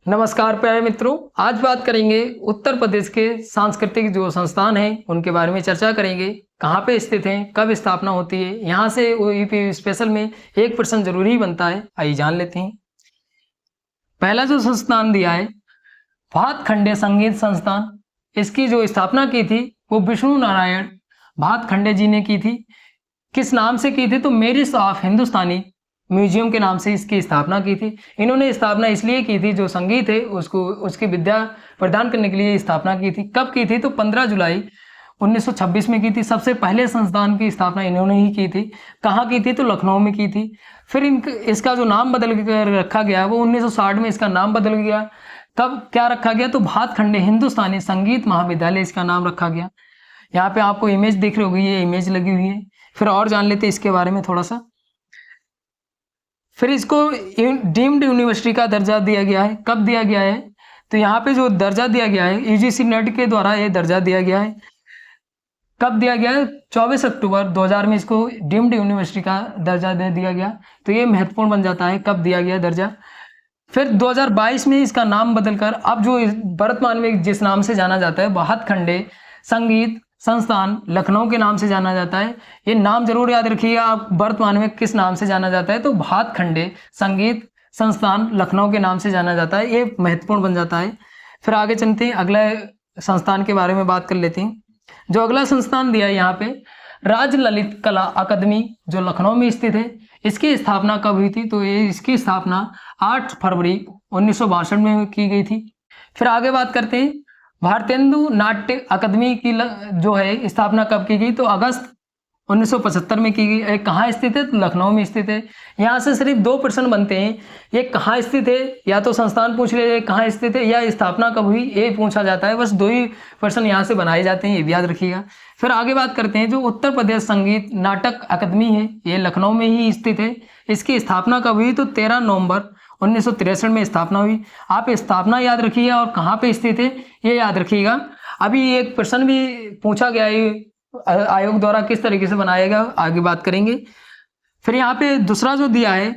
नमस्कार प्यारे मित्रों, आज बात करेंगे उत्तर प्रदेश के सांस्कृतिक जो संस्थान हैं उनके बारे में चर्चा करेंगे। कहाँ पे स्थित हैं, कब स्थापना होती है, यहाँ से यूपी स्पेशल में एक प्रश्न जरूरी ही बनता है। आइए जान लेते हैं। पहला जो संस्थान दिया है भातखंडे संगीत संस्थान, इसकी जो स्थापना की थी वो विष्णु नारायण भातखंडे जी ने की थी। किस नाम से की थी? तो मेरिट ऑफ हिंदुस्तानी म्यूजियम के नाम से इसकी स्थापना की थी। इन्होंने स्थापना इसलिए की थी, जो संगीत है उसको उसकी विद्या प्रदान करने के लिए स्थापना की थी। कब की थी? तो 15 जुलाई 1926 में की थी। सबसे पहले संस्थान की स्थापना इन्होंने ही की थी। कहाँ की थी? तो लखनऊ में की थी। फिर इसका जो नाम बदल कर रखा गया वो 1960 में इसका नाम बदल गया। तब क्या रखा गया? तो भातखंडे हिंदुस्तानी संगीत महाविद्यालय इसका नाम रखा गया। यहाँ पे आपको इमेज दिख रही होगी, ये इमेज लगी हुई है। फिर और जान लेते इसके बारे में थोड़ा सा। फिर इसको डीम्ड यूनिवर्सिटी का दर्जा दिया गया है। कब दिया गया है? तो यहाँ पे जो दर्जा दिया गया है यूजीसी नेट के द्वारा ये दर्जा दिया गया है। कब दिया गया है? 24 अक्टूबर 2000 में इसको डीम्ड यूनिवर्सिटी का दर्जा दे दिया गया। तो ये महत्वपूर्ण बन जाता है कब दिया गया दर्जा। फिर 2022 में इसका नाम बदलकर अब जो वर्तमान में जिस नाम से जाना जाता है भातखंडे संगीत संस्थान लखनऊ के नाम से जाना जाता है। ये नाम जरूर याद रखिएगा आप, वर्तमान में किस नाम से जाना जाता है? तो भातखंडे संगीत संस्थान लखनऊ के नाम से जाना जाता है। ये महत्वपूर्ण बन जाता है। फिर आगे चलते हैं, अगला संस्थान के बारे में बात कर लेते हैं। जो अगला संस्थान दिया है यहाँ पे राज ललित कला अकादमी, जो लखनऊ में स्थित है। इसकी स्थापना कब हुई थी? तो ये इसकी स्थापना 8 फरवरी 1962 में की गई थी। फिर आगे बात करते हैं भारतेंदु नाट्य अकादमी की जो है स्थापना कब की गई? तो अगस्त 1975 में की गई। कहाँ स्थित है? तो लखनऊ में स्थित है। यहाँ से सिर्फ 2 प्रश्न बनते हैं, ये कहाँ स्थित है, या तो संस्थान पूछ ले कहाँ स्थित है, या स्थापना कब हुई, ये पूछा जाता है। बस 2 ही प्रश्न यहाँ से बनाए जाते हैं, ये भी याद रखिएगा। फिर आगे बात करते हैं जो उत्तर प्रदेश संगीत नाटक अकादमी है, ये लखनऊ में ही स्थित है। इसकी स्थापना कब हुई? तो 13 नवंबर 1963 में स्थापना हुई। आप स्थापना याद रखिएगा और कहाँ पे स्थित है ये याद रखिएगा। अभी एक प्रश्न भी पूछा गया है आयोग द्वारा, किस तरीके से बनाएगा आगे बात करेंगे। फिर यहाँ पे दूसरा जो दिया है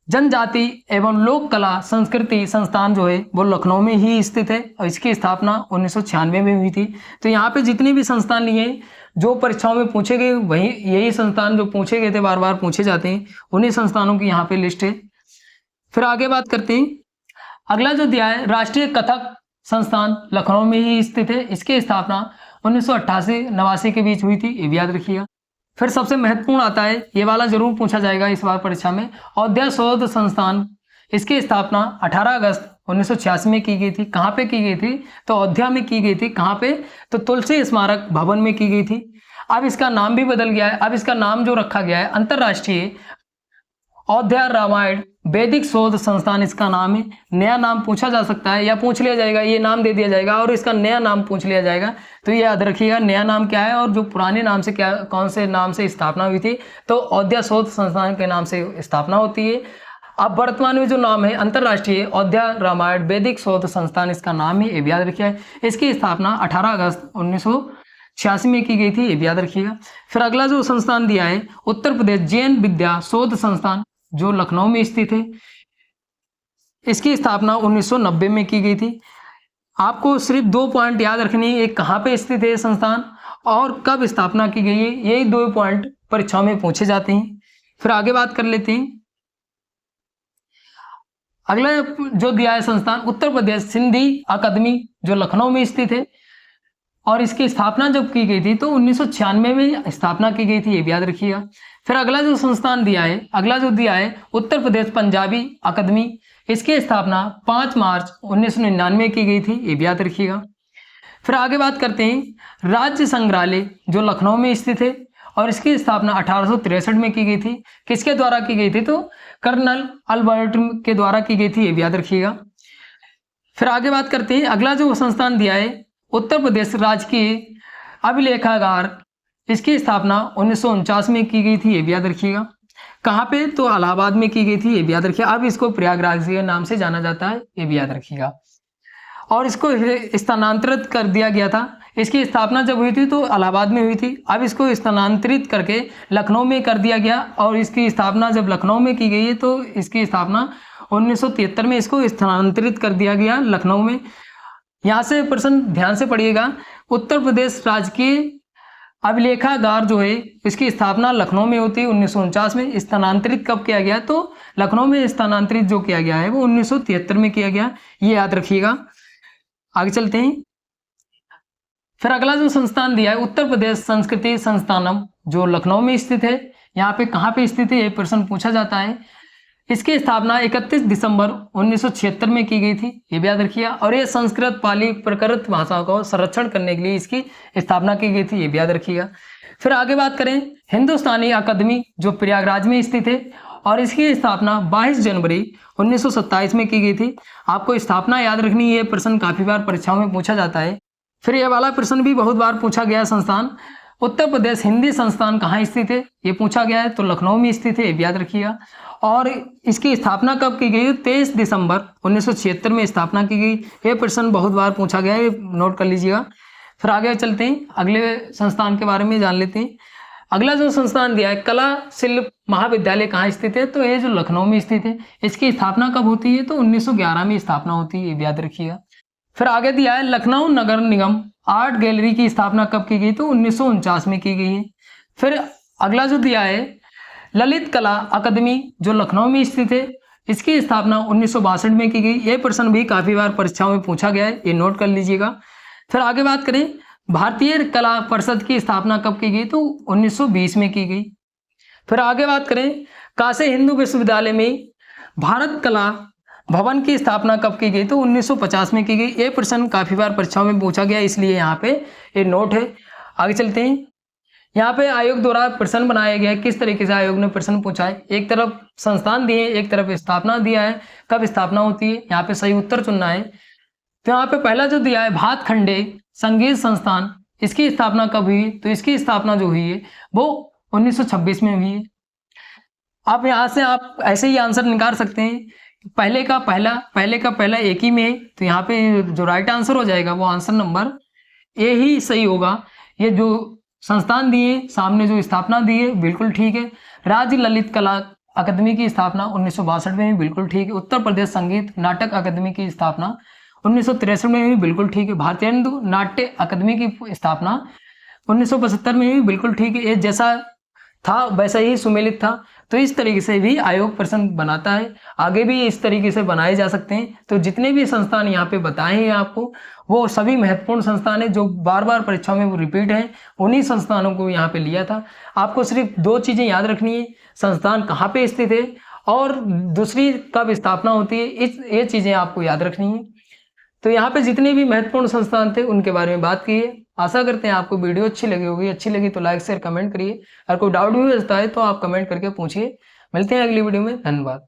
जनजाति एवं लोक कला संस्कृति संस्थान जो है वो लखनऊ में ही स्थित है और इसकी स्थापना 1996 में हुई थी। तो यहाँ पे जितने भी संस्थान लिए जो परीक्षाओं में पूछे गए वही यही संस्थान जो पूछे गए थे, बार बार पूछे जाते हैं, उन्हीं संस्थानों की यहाँ पे लिस्ट है। फिर आगे बात करते हैं, अगला जो दिया है राष्ट्रीय कथक संस्थान लखनऊ में ही स्थित है। इसकी स्थापना 1988-89 के बीच हुई थी, ये भी याद रखिएगा। फिर सबसे महत्वपूर्ण आता है, ये वाला जरूर पूछा जाएगा इस बार परीक्षा में, अयोध्या शोध संस्थान। इसकी स्थापना 18 अगस्त 1986 में की गई थी। कहाँ पे की गई थी? तो अयोध्या में की गई थी। कहाँ पे? तो तुलसी स्मारक भवन में की गई थी। अब इसका नाम भी बदल गया है। अब इसका नाम जो रखा गया है अंतरराष्ट्रीय अयोध्या रामायण वैदिक शोध संस्थान इसका नाम है। नया नाम पूछा जा सकता है या पूछ लिया जाएगा, ये नाम दे दिया जाएगा और इसका नया नाम पूछ लिया जाएगा। तो ये याद रखिएगा नया नाम क्या है और जो पुराने नाम से क्या, कौन से नाम से स्थापना हुई थी। तो अयोध्या शोध संस्थान के नाम से स्थापना होती है। अब वर्तमान में जो नाम है अंतरराष्ट्रीय अयोध्या रामायण वैदिक शोध संस्थान इसका नाम है, ये भी याद रखिएगा। इसकी स्थापना 18 अगस्त 1986 में की गई थी, ये भी याद रखिएगा। फिर अगला जो संस्थान दिया है उत्तर प्रदेश जैन विद्या शोध संस्थान जो लखनऊ में स्थित है। इसकी स्थापना 1990 में की गई थी। आपको सिर्फ 2 पॉइंट याद रखनी है, एक कहाँ पे स्थित है संस्थान और कब स्थापना की गई है, यही 2 पॉइंट परीक्षाओं में पूछे जाते हैं। फिर आगे बात कर लेते हैं, अगला जो दिया है संस्थान उत्तर प्रदेश सिंधी अकादमी जो लखनऊ में स्थित है और इसकी स्थापना जब की गई थी तो 1996 में स्थापना की गई थी, ये भी याद रखिएगा। फिर अगला जो संस्थान दिया है, अगला जो दिया है उत्तर प्रदेश पंजाबी अकादमी, इसकी स्थापना 5 मार्च 1999 की गई थी, ये भी याद रखिएगा। फिर आगे बात करते हैं राज्य संग्रहालय जो लखनऊ में स्थित है और इसकी स्थापना 1863 में की गई थी। किसके द्वारा की गई थी? तो कर्नल अल्बर्ट के द्वारा की गई थी, ये भी याद रखिएगा। फिर आगे बात करते हैं, अगला जो संस्थान दिया है उत्तर प्रदेश राजकीय अभिलेखागार, इसकी स्थापना 1949 में की गई थी, ये भी याद रखिएगा। कहाँ पे? तो इलाहाबाद में की गई थी, ये भी याद रखिएगा। अब इसको प्रयागराज के नाम से जाना जाता है, ये भी याद रखिएगा। और इसको स्थानांतरित कर दिया गया था। इसकी स्थापना जब हुई थी तो इलाहाबाद में हुई थी, अब इसको स्थानांतरित करके लखनऊ में कर दिया गया और इसकी स्थापना जब लखनऊ में की गई है तो इसकी स्थापना 1973 में इसको स्थानांतरित कर दिया गया लखनऊ में। यहाँ से प्रश्न ध्यान से पढ़िएगा, उत्तर प्रदेश राज्य की अभिलेखागार जो है इसकी स्थापना लखनऊ में होती है 1949 में। स्थानांतरित कब किया गया, तो लखनऊ में स्थानांतरित जो किया गया है वो 1973 में किया गया, ये याद रखिएगा। आगे चलते हैं। फिर अगला जो संस्थान दिया है उत्तर प्रदेश संस्कृति संस्थानम, जो लखनऊ में स्थित है। यहाँ पे कहाँ पे स्थित है, ये प्रश्न पूछा जाता है। इसकी स्थापना 31 दिसंबर 1976 में की गई थी, ये भी याद रखिएगा। और ये संस्कृत पाली प्रकृत भाषाओं को संरक्षण करने के लिए इसकी स्थापना की गई थी, ये भी याद रखिएगा। फिर आगे बात करें, हिंदुस्तानी अकादमी जो प्रयागराज में स्थित है और इसकी स्थापना 22 जनवरी 1927 में की गई थी। आपको स्थापना याद रखनी है, प्रश्न काफी बार परीक्षाओं में पूछा जाता है। फिर यह वाला प्रश्न भी बहुत बार पूछा गया, संस्थान उत्तर प्रदेश हिंदी संस्थान कहाँ स्थित है, ये पूछा गया है, तो लखनऊ में स्थित है, ये भी याद रखिएगा। और इसकी स्थापना कब की गई, 23 दिसंबर 1976 में स्थापना की गई। ये प्रश्न बहुत बार पूछा गया है, नोट कर लीजिएगा। फिर आगे चलते हैं, अगले संस्थान के बारे में जान लेते हैं। अगला जो संस्थान दिया है कला शिल्प महाविद्यालय कहाँ स्थित है, तो ये जो लखनऊ में स्थित है। इसकी स्थापना कब होती है, तो 1911 में स्थापना होती है, ये भी याद रखिएगा। फिर आगे दिया है लखनऊ नगर निगम आर्ट गैलरी की स्थापना कब की गई, तो 1949 में की गई है। फिर अगला जो दिया है ललित कला अकादमी जो लखनऊ में स्थित है, इसकी स्थापना 1962 में की गई। ये प्रश्न भी काफी बार परीक्षाओं में पूछा गया है, ये नोट कर लीजिएगा। फिर आगे बात करें, भारतीय कला परिषद की स्थापना कब की गई, तो 1920 में की गई। फिर आगे बात करें, काशी हिंदू विश्वविद्यालय में भारत कला भवन की स्थापना कब की गई, तो 1950 में की गई। ये प्रश्न काफी बार परीक्षाओं में पूछा गया, इसलिए यहाँ पे ये नोट है। आगे चलते हैं, यहाँ पे आयोग द्वारा प्रश्न बनाया गया है, किस तरीके से आयोग ने प्रश्न पूछा है। एक तरफ संस्थान दिए, एक तरफ स्थापना दिया है, कब स्थापना होती है, यहाँ पे सही उत्तर चुनना है। तो यहाँ पे पहला जो दिया है भातखंडे संगीत संस्थान, इसकी स्थापना कब हुई, तो इसकी स्थापना जो हुई है वो 1926 में हुई है। आप यहाँ से आप ऐसे ही आंसर निकाल सकते हैं, पहले का पहला एक ही में है, तो यहाँ पे जो राइट आंसर हो जाएगा वो आंसर नंबर ए ही सही होगा। ये जो संस्थान दिए, सामने जो स्थापना दी है, बिल्कुल ठीक है। राज्य ललित कला अकादमी की स्थापना 1962 में भी बिल्कुल ठीक है। उत्तर प्रदेश संगीत नाटक अकादमी की स्थापना 1963 में भी बिल्कुल ठीक है। भारतीय हिंदू नाट्य अकादमी की स्थापना 1975 में भी बिल्कुल ठीक है। ये जैसा था वैसा ही सुमेलित था। तो इस तरीके से भी आयोग प्रश्न बनाता है, आगे भी इस तरीके से बनाए जा सकते हैं। तो जितने भी संस्थान यहाँ पे बताए हैं आपको, वो सभी महत्वपूर्ण संस्थान है जो बार बार परीक्षाओं में वो रिपीट हैं। उन्हीं संस्थानों को यहाँ पे लिया था। आपको सिर्फ दो चीजें याद रखनी है, संस्थान कहाँ पे स्थित है और दूसरी कब स्थापना होती है, ये चीजें आपको याद रखनी है। तो यहाँ पे जितने भी महत्वपूर्ण संस्थान थे उनके बारे में बात की है। आशा करते हैं आपको वीडियो अच्छी लगी होगी। अच्छी लगी तो लाइक शेयर कमेंट करिए। अगर कोई डाउट भी बचता है तो आप कमेंट करके पूछिए। मिलते हैं अगली वीडियो में, धन्यवाद।